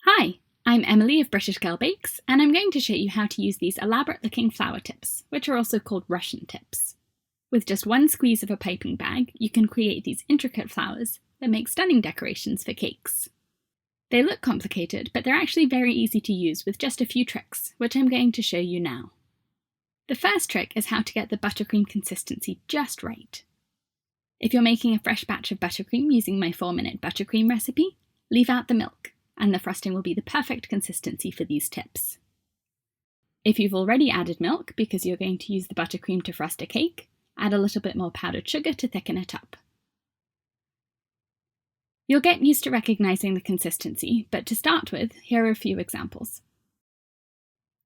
Hi, I'm Emily of British Girl Bakes, and I'm going to show you how to use these elaborate-looking flower tips, which are also called Russian tips. With just one squeeze of a piping bag, you can create these intricate flowers that make stunning decorations for cakes. They look complicated, but they're actually very easy to use with just a few tricks, which I'm going to show you now. The first trick is how to get the buttercream consistency just right. If you're making a fresh batch of buttercream using my 4-minute buttercream recipe, leave out the milk, and the frosting will be the perfect consistency for these tips. If you've already added milk because you're going to use the buttercream to frost a cake, add a little bit more powdered sugar to thicken it up. You'll get used to recognizing the consistency, but to start with, here are a few examples.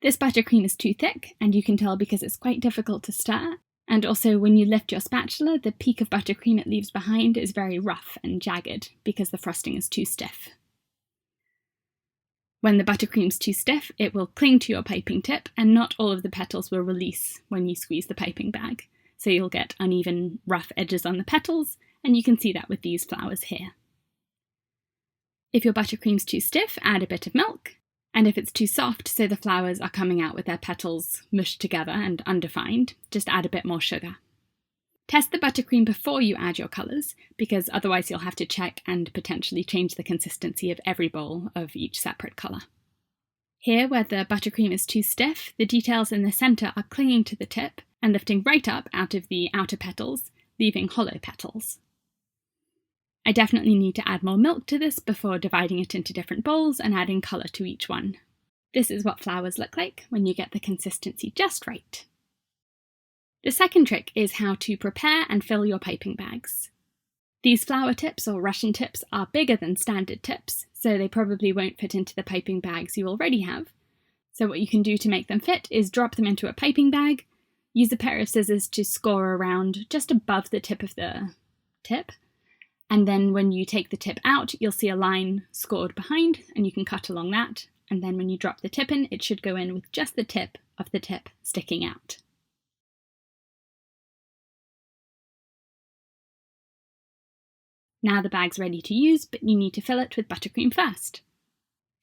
This buttercream is too thick, and you can tell because it's quite difficult to stir, and also when you lift your spatula, the peak of buttercream it leaves behind is very rough and jagged because the frosting is too stiff. When the buttercream's too stiff, it will cling to your piping tip, and not all of the petals will release when you squeeze the piping bag. So you'll get uneven, rough edges on the petals, and you can see that with these flowers here. If your buttercream's too stiff, add a bit of milk, and if it's too soft, so the flowers are coming out with their petals mushed together and undefined, just add a bit more sugar. Test the buttercream before you add your colours, because otherwise you'll have to check and potentially change the consistency of every bowl of each separate colour. Here, where the buttercream is too stiff, the details in the centre are clinging to the tip and lifting right up out of the outer petals, leaving hollow petals. I definitely need to add more milk to this before dividing it into different bowls and adding colour to each one. This is what flowers look like when you get the consistency just right. The second trick is how to prepare and fill your piping bags. These flower tips or Russian tips are bigger than standard tips, so they probably won't fit into the piping bags you already have. So what you can do to make them fit is drop them into a piping bag, use a pair of scissors to score around just above the tip of the tip, and then when you take the tip out, you'll see a line scored behind, and you can cut along that, and then when you drop the tip in, it should go in with just the tip of the tip sticking out. Now the bag's ready to use, but you need to fill it with buttercream first.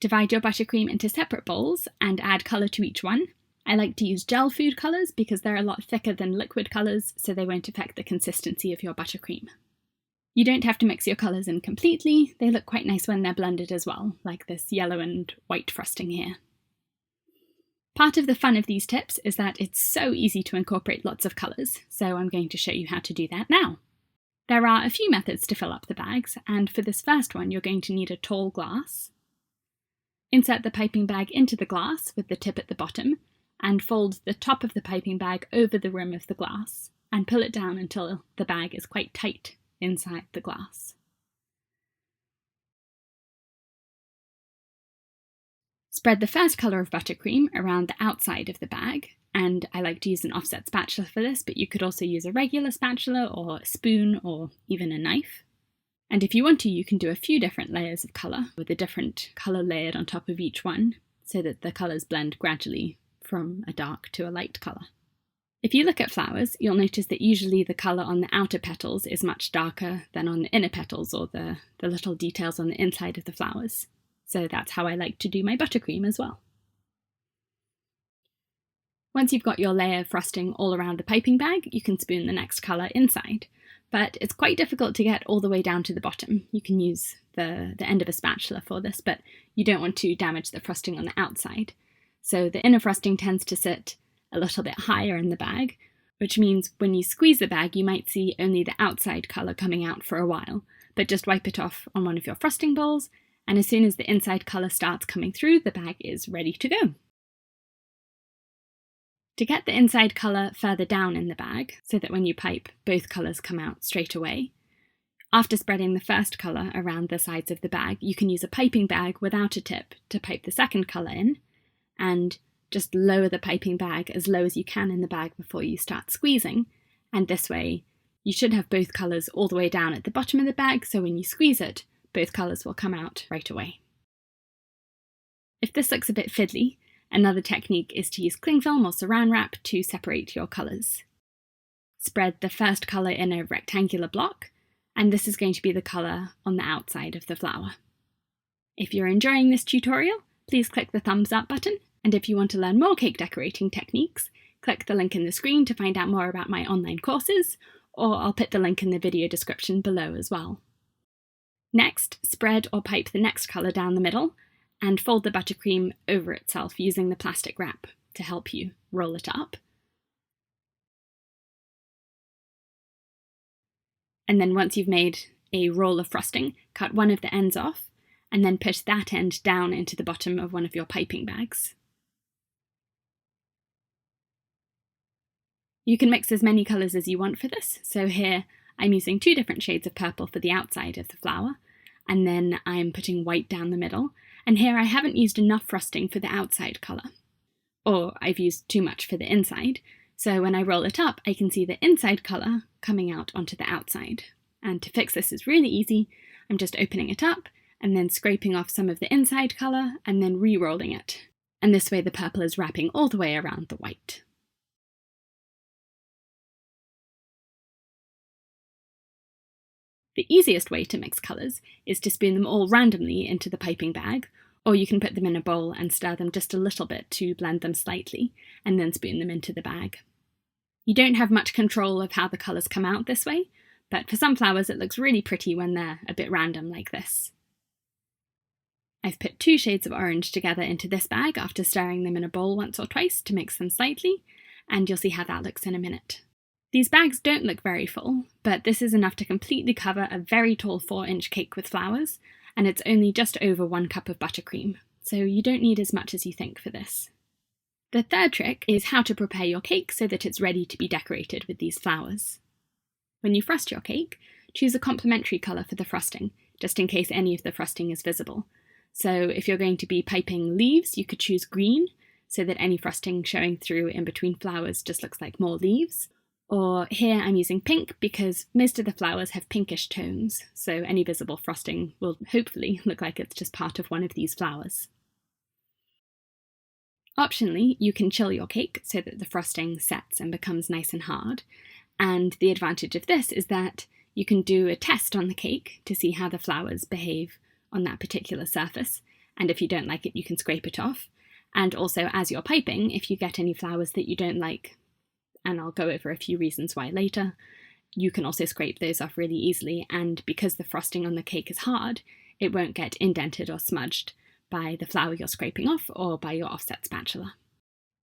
Divide your buttercream into separate bowls and add colour to each one. I like to use gel food colours because they're a lot thicker than liquid colours, so they won't affect the consistency of your buttercream. You don't have to mix your colours in completely, they look quite nice when they're blended as well, like this yellow and white frosting here. Part of the fun of these tips is that it's so easy to incorporate lots of colours, so I'm going to show you how to do that now. There are a few methods to fill up the bags, and for this first one you're going to need a tall glass. Insert the piping bag into the glass with the tip at the bottom, and fold the top of the piping bag over the rim of the glass, and pull it down until the bag is quite tight inside the glass. Spread the first colour of buttercream around the outside of the bag, and I like to use an offset spatula for this, but you could also use a regular spatula or a spoon or even a knife. And if you want to, you can do a few different layers of colour with a different colour layered on top of each one so that the colours blend gradually from a dark to a light colour. If you look at flowers, you'll notice that usually the colour on the outer petals is much darker than on the inner petals or the little details on the inside of the flowers. So that's how I like to do my buttercream as well. Once you've got your layer of frosting all around the piping bag, you can spoon the next colour inside. But it's quite difficult to get all the way down to the bottom. You can use the end of a spatula for this, but you don't want to damage the frosting on the outside. So the inner frosting tends to sit a little bit higher in the bag, which means when you squeeze the bag you might see only the outside colour coming out for a while, but just wipe it off on one of your frosting bowls, and as soon as the inside colour starts coming through, the bag is ready to go. To get the inside colour further down in the bag, so that when you pipe, both colours come out straight away, after spreading the first colour around the sides of the bag, you can use a piping bag without a tip to pipe the second colour in, and just lower the piping bag as low as you can in the bag before you start squeezing, and this way you should have both colours all the way down at the bottom of the bag, so when you squeeze it, both colours will come out right away. If this looks a bit fiddly, another technique is to use cling film or saran wrap to separate your colours. Spread the first colour in a rectangular block, and this is going to be the colour on the outside of the flower. If you're enjoying this tutorial, please click the thumbs up button, and if you want to learn more cake decorating techniques, click the link in the screen to find out more about my online courses, or I'll put the link in the video description below as well. Next, spread or pipe the next colour down the middle, and fold the buttercream over itself using the plastic wrap to help you roll it up. And then once you've made a roll of frosting, cut one of the ends off, and then push that end down into the bottom of one of your piping bags. You can mix as many colours as you want for this, so here I'm using 2 different shades of purple for the outside of the flower, and then I'm putting white down the middle, and here I haven't used enough frosting for the outside colour, or I've used too much for the inside, so when I roll it up I can see the inside colour coming out onto the outside. And to fix this is really easy. I'm just opening it up and then scraping off some of the inside colour and then re-rolling it, and this way the purple is wrapping all the way around the white. The easiest way to mix colours is to spoon them all randomly into the piping bag, or you can put them in a bowl and stir them just a little bit to blend them slightly, and then spoon them into the bag. You don't have much control of how the colours come out this way, but for some flowers it looks really pretty when they're a bit random like this. I've put 2 shades of orange together into this bag after stirring them in a bowl once or twice to mix them slightly, and you'll see how that looks in a minute. These bags don't look very full, but this is enough to completely cover a very tall 4-inch cake with flowers, and it's only just over 1 cup of buttercream, so you don't need as much as you think for this. The third trick is how to prepare your cake so that it's ready to be decorated with these flowers. When you frost your cake, choose a complementary colour for the frosting, just in case any of the frosting is visible. So if you're going to be piping leaves, you could choose green, so that any frosting showing through in between flowers just looks like more leaves. Or here I'm using pink because most of the flowers have pinkish tones, so any visible frosting will hopefully look like it's just part of one of these flowers. Optionally, you can chill your cake so that the frosting sets and becomes nice and hard, and the advantage of this is that you can do a test on the cake to see how the flowers behave on that particular surface, and if you don't like it you can scrape it off, and also as you're piping, if you get any flowers that you don't like, and I'll go over a few reasons why later, you can also scrape those off really easily, and because the frosting on the cake is hard, it won't get indented or smudged by the flower you're scraping off or by your offset spatula.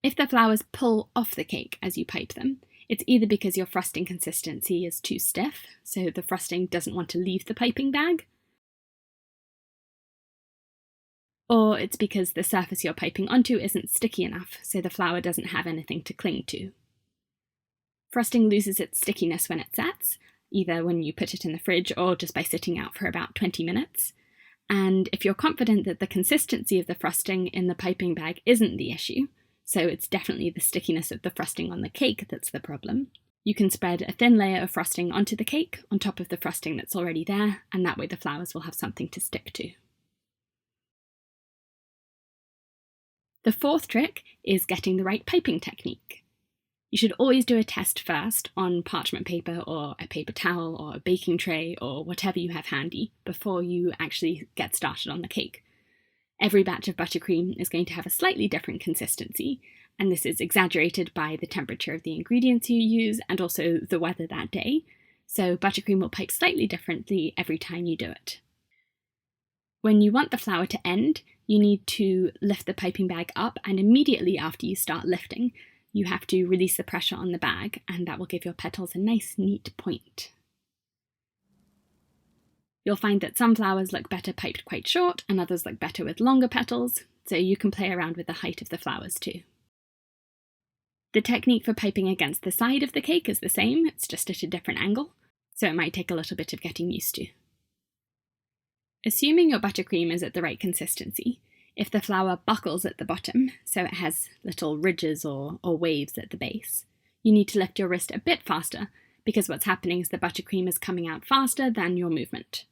If the flowers pull off the cake as you pipe them, it's either because your frosting consistency is too stiff, so the frosting doesn't want to leave the piping bag, or it's because the surface you're piping onto isn't sticky enough, so the flower doesn't have anything to cling to. Frosting loses its stickiness when it sets, either when you put it in the fridge or just by sitting out for about 20 minutes. And if you're confident that the consistency of the frosting in the piping bag isn't the issue, so it's definitely the stickiness of the frosting on the cake that's the problem, you can spread a thin layer of frosting onto the cake on top of the frosting that's already there, and that way the flowers will have something to stick to. The fourth trick is getting the right piping technique. You should always do a test first on parchment paper or a paper towel or a baking tray or whatever you have handy before you actually get started on the cake. Every batch of buttercream is going to have a slightly different consistency, and this is exaggerated by the temperature of the ingredients you use and also the weather that day, so buttercream will pipe slightly differently every time you do it. When you want the flower to end, you need to lift the piping bag up, and immediately after you start lifting, you have to release the pressure on the bag, and that will give your petals a nice, neat point. You'll find that some flowers look better piped quite short, and others look better with longer petals, so you can play around with the height of the flowers too. The technique for piping against the side of the cake is the same, it's just at a different angle, so it might take a little bit of getting used to. Assuming your buttercream is at the right consistency, if the flower buckles at the bottom, so it has little ridges or waves at the base, you need to lift your wrist a bit faster because what's happening is the buttercream is coming out faster than your movement.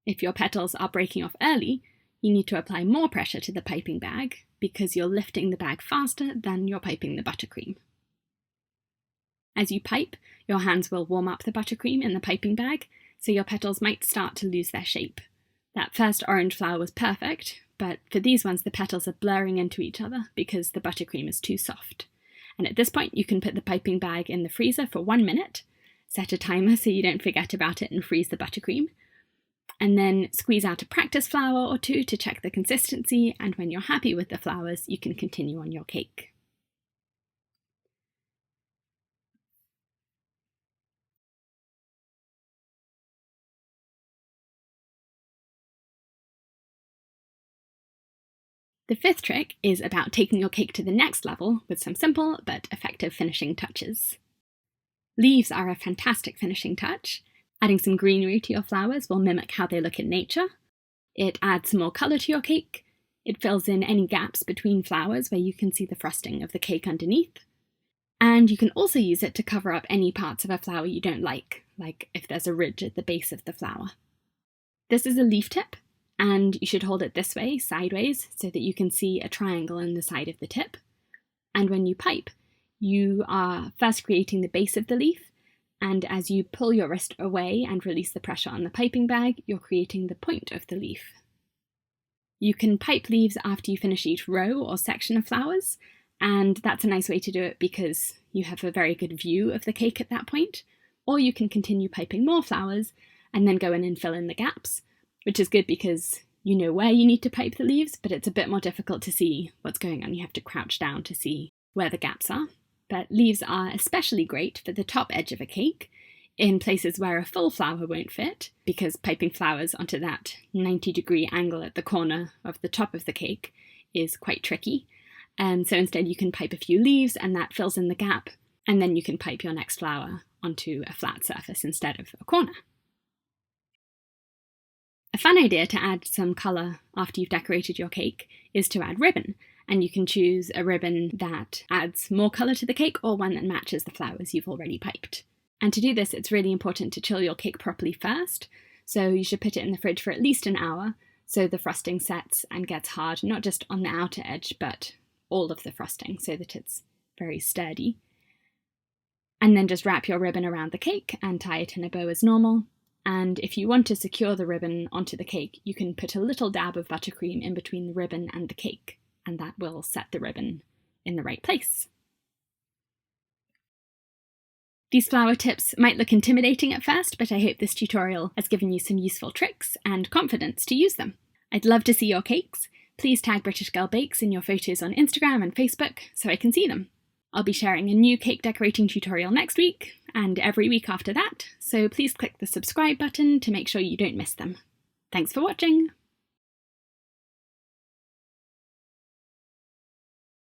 If your petals are breaking off early, you need to apply more pressure to the piping bag because you're lifting the bag faster than you're piping the buttercream. As you pipe, your hands will warm up the buttercream in the piping bag, so your petals might start to lose their shape, That first orange flower was perfect, but for these ones the petals are blurring into each other because the buttercream is too soft. And at this point you can put the piping bag in the freezer for 1 minute, set a timer so you don't forget about it and freeze the buttercream, and then squeeze out a practice flower or two to check the consistency, and when you're happy with the flowers you can continue on your cake. The fifth trick is about taking your cake to the next level with some simple but effective finishing touches. Leaves are a fantastic finishing touch. Adding some greenery to your flowers will mimic how they look in nature. It adds more colour to your cake. It fills in any gaps between flowers where you can see the frosting of the cake underneath. And you can also use it to cover up any parts of a flower you don't like if there's a ridge at the base of the flower. This is a leaf tip, and you should hold it this way, sideways, so that you can see a triangle in the side of the tip. And when you pipe, you are first creating the base of the leaf, and as you pull your wrist away and release the pressure on the piping bag, you're creating the point of the leaf. You can pipe leaves after you finish each row or section of flowers, and that's a nice way to do it because you have a very good view of the cake at that point. Or you can continue piping more flowers and then go in and fill in the gaps, which is good because you know where you need to pipe the leaves, but it's a bit more difficult to see what's going on. You have to crouch down to see where the gaps are. But leaves are especially great for the top edge of a cake in places where a full flower won't fit, because piping flowers onto that 90-degree angle at the corner of the top of the cake is quite tricky. So instead you can pipe a few leaves and that fills in the gap, and then you can pipe your next flower onto a flat surface instead of a corner. A fun idea to add some colour after you've decorated your cake is to add ribbon, and you can choose a ribbon that adds more colour to the cake or one that matches the flowers you've already piped. And to do this, it's really important to chill your cake properly first, so you should put it in the fridge for at least an hour so the frosting sets and gets hard, not just on the outer edge, but all of the frosting so that it's very sturdy. And then just wrap your ribbon around the cake and tie it in a bow as normal. And if you want to secure the ribbon onto the cake, you can put a little dab of buttercream in between the ribbon and the cake, and that will set the ribbon in the right place. These flower tips might look intimidating at first, but I hope this tutorial has given you some useful tricks and confidence to use them. I'd love to see your cakes. Please tag British Girl Bakes in your photos on Instagram and Facebook so I can see them. I'll be sharing a new cake decorating tutorial next week and every week after that, so please click the subscribe button to make sure you don't miss them. Thanks for watching!